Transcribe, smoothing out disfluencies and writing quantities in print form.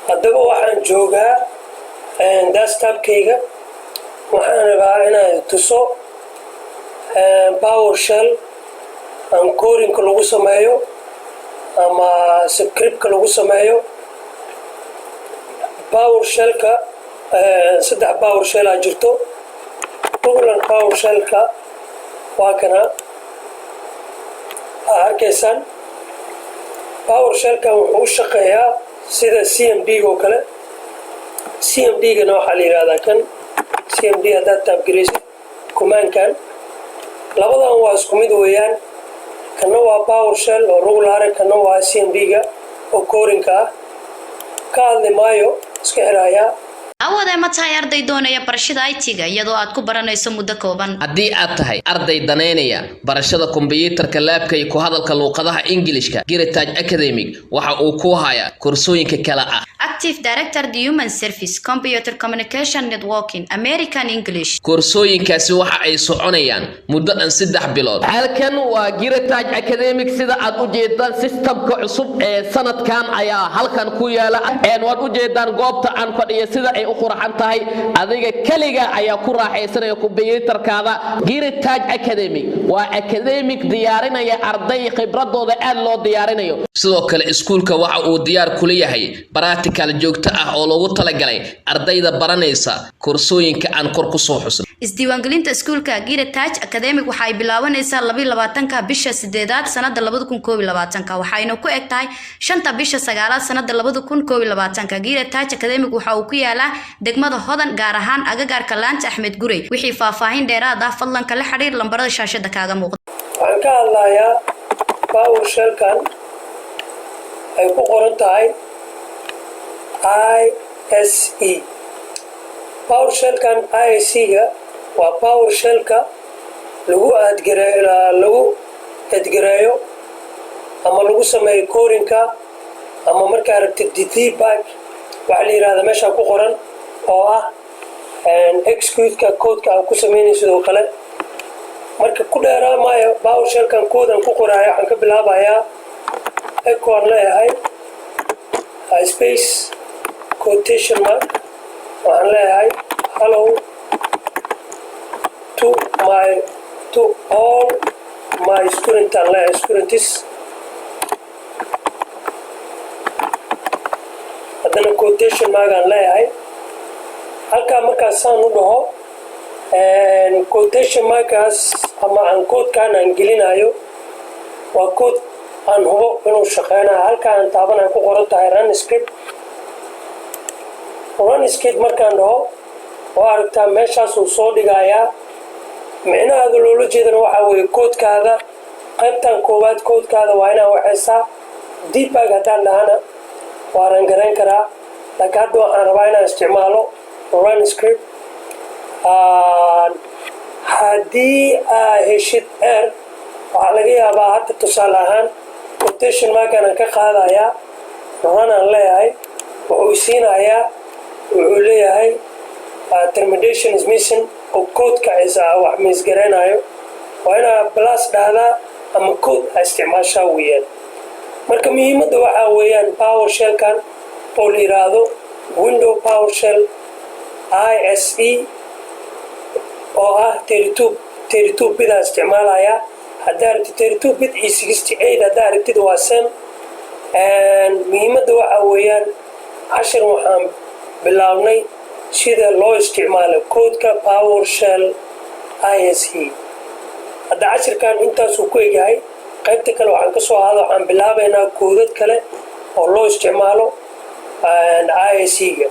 haddaba waxaan joogaa desktopkayga waxaan rabaa inaan tuso PowerShell aan codingka lagu sameeyo ama scriptka lagu sameeyo. PowerShellka saddex PowerShell aa jirto. Regular PowerShellka waa kana arkaysaan. PowerShellka wuxuu u shaqeeyaa sida CMD oo kale. CMD-gana waxaa la yiraahdaa kan CMD haddaad taabgaraysid command-kan labadan waa isku mid weeyaan. kana waa PowerShell oo regular, kana waa CMD-ga oo codingka ah. ka hadli maayo iska xirayaa. awooda ma tahay arday doonaya barashada IT-ga iyadoo aad ku baranayso muddo kooban. haddii aad tahay arday daneynaya barashada kombiyuutarka laabka iyo ku hadalka luqadaha Ingiriiska, Heritage Academic waxa uu ku hayaa koorsooyinka kala ah Active Director the Human Service, Computer Communication Networking, American English. koorsooyinkaasi waxa ay soconayaan muddo dhan 3 bilood. halkan waa Heritage Academic sida aad u jeedaan systemka cusub ee sanadkan ayaa halkan ku yaala. waad u jeedaan goobta aan fadhiyo sida ay u qurxan tahay adiga kaliga ayaa ku raaxaysanaya kombiyuutarkaada. Heritage Academic waa academic diyaarinaya arday khibradooda aad loo diyaarinayo. sidoo kale iskuulka waxa uu diyaar ku leeyahay practical joogto ah oo loogu talagalay ardayda baranaysa koorsooyinka aan kor ku soo xusnay. isdiiwaangelinta iskuulka Heritage Academic waxa ay bilaabanaysaa 22-ka bisha 8aad sanada 2021 waxayna ku eg tahay 5ta bisha 9aad sanada 2021. Heritage Academic waxa uu ku yaalaa degmada Hodan gaar ahaan agagaarka Laanta Axmed Gurey. wixii faahfaahin dheeraad ah fadlan kala xiriir lambarada shaashada kaaga muuqda. waxaan ka hadlayaa PowerShellkan ay ku qoran tahay ISE. PowerShellkan ISE-ga waa PowerShellka lagu adgareeyo ama lagu sameeyo codingka ama markaa rabtid debug waxa la yiraahdaa meesha ku qoran oo ah execute-ka code-ka aan ku sameynayso sidoo kale. marka ku dheeraamayo PowerShellkan code-an ku qoraayo waxaan ka bilaabayaa echo aan leeyahay space quotation mark waxaan leeyahay hello to all my students and students. haddana quotation mark aan leeyahay halkaa markaas saan u dhaho quotation markaas ama aan code-kaan aan gelinayo waa code aan hubo inuu shaqeynayo. halkaa aan taabanaya ku qoran tahay run script markaan dhaho oo aragtaa meeshaas uu soo dhigayaa. micnaheedu loola jeedana waxaa weeye code-kaada qaybtan koowaad code-kaada waa inaa waxaysaa. debug haddaan dhahana waanan garayn karaa laakiin hadda waxaan rabaa inaan isticmaalo run script. haddii aa heshid waxaa laga yaabaa hadda tusaale ahaan quotation markaan ka qaadayaa run aan leeyahay wuxuu siinayaa wuxuu leeyahay termination is missing oo code-ka wax misgaraynayo. waa inaa plus dhahdaa ama code a isticmaashaa weeyaan. marka muhiimadda waxaa weeyaan PowerShellkan oo la yiraahdo Window PowerShell ISE oo ah 32 bit aan isticmaalayaa. haddaa rabtid 32 bit iyo 68 haddaa rabtid waa same. muhiimadda waxaa weeyaan cashir waxaan bilaabnay sida loo isticmaalo code-ka PowerShell ISE. hadda cashirkan intaasuu ku egyahay. qaybta kale waxaan bilaabaynaa koodad kale oo loo isticmaalo ISE-ga.